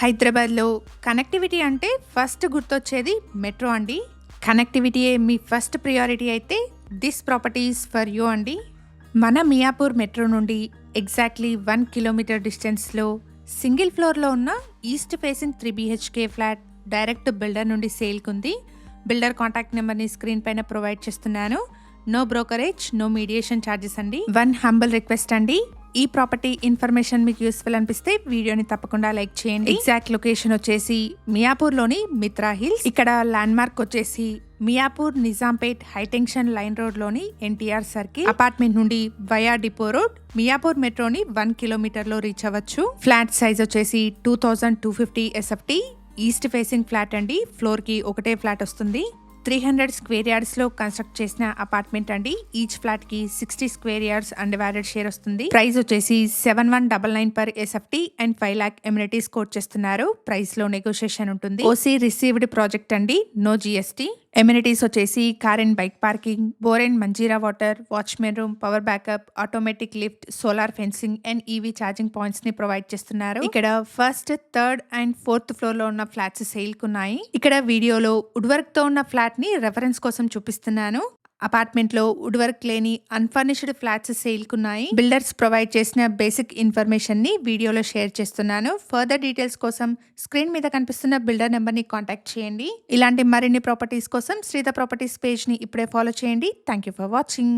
హైదరాబాద్లో కనెక్టివిటీ అంటే ఫస్ట్ గుర్తొచ్చేది మెట్రో అండి. కనెక్టివిటీయే మీ ఫస్ట్ ప్రియారిటీ అయితే దిస్ ప్రాపర్టీస్ ఫర్ యూ అండి. మన మియాపూర్ మెట్రో నుండి ఎగ్జాక్ట్లీ 1 కిలోమీటర్ డిస్టెన్స్లో సింగిల్ ఫ్లోర్లో ఉన్న east facing 3 BHK flat direct builder నుండి సేల్కుంది. బిల్డర్ కాంటాక్ట్ నెంబర్ని స్క్రీన్ పైన ప్రొవైడ్ చేస్తున్నాను. No brokerage, no mediation charges అండి. వన్ హంబుల్ రిక్వెస్ట్ అండి, ఈ ప్రాపర్టీ ఇన్ఫర్మేషన్ మీకు యూస్ఫుల్ అనిపిస్తే వీడియోని తప్పకుండా లైక్ చేయండి. ఎగ్జాక్ట్ లొకేషన్ వచ్చేసి మియాపూర్లోని మిత్రా హిల్స్. ఇక్కడ ల్యాండ్ మార్క్ వచ్చేసి Miyapur Nizampet high tension line road లోని ఎన్టీఆర్ సర్కిల్. అపార్ట్మెంట్ నుండి వయా డిపో రోడ్ మియాపూర్ మెట్రోని 1 కిలోమీటర్ లో రీచ్ అవ్వచ్చు. ఫ్లాట్ సైజ్ వచ్చేసి 2250 SFT. ఈస్ట్ ఫేసింగ్ ఫ్లాట్ అండి. ఫ్లోర్ కి ఒకటే ఫ్లాట్ వస్తుంది. 300 స్క్వేర్ యార్డ్స్ లో కన్స్ట్రక్ట్ చేసిన అపార్ట్మెంట్ అండి. ఈచ్ ఫ్లాట్ కి 60 స్క్వేర్ యార్డ్స్ అన్డివైడెడ్ షేర్ వస్తుంది. ప్రైస్ వచ్చేసి 7199 per SFT and 5 lakh amenities quote చేస్తున్నారు. ప్రైస్ లో నెగోషియేషన్ ఉంటుంది. ఓసీ రిసీవ్డ్ ప్రాజెక్ట్ అండి, నో GST. ఎమ్యూనిటీస్ వచ్చేసి car and bike parking, bore and Manjira water, watchman room, power backup, automatic lift, solar fencing and EV charging points ని provide చేస్తున్నారు. ఇక్కడ first, third and fourth floor లో ఉన్న flats sale కున్నాయి. ఇక్కడ వీడియోలో wood work తో ఉన్న ఫ్లాట్ ని రెఫరెన్స్ కోసం చూపిస్తున్నాను. అపార్ట్మెంట్ లో వుడ్ వర్క్ లేని అన్ఫర్నిష్డ్ ఫ్లాట్స్ సేల్ కున్నాయి. బిల్డర్స్ ప్రొవైడ్ చేసిన బేసిక్ ఇన్ఫర్మేషన్ ని వీడియోలో షేర్ చేస్తున్నాను. ఫర్దర్ డీటెయిల్స్ కోసం స్క్రీన్ మీద కనిపిస్తున్న బిల్డర్ నెంబర్ ని కాంటాక్ట్ చేయండి. ఇలాంటి మరిన్ని ప్రాపర్టీస్ కోసం శ్రీధ ప్రాపర్టీస్ పేజ్ ని ఇప్పుడే ఫాలో చేయండి. Thank you for watching.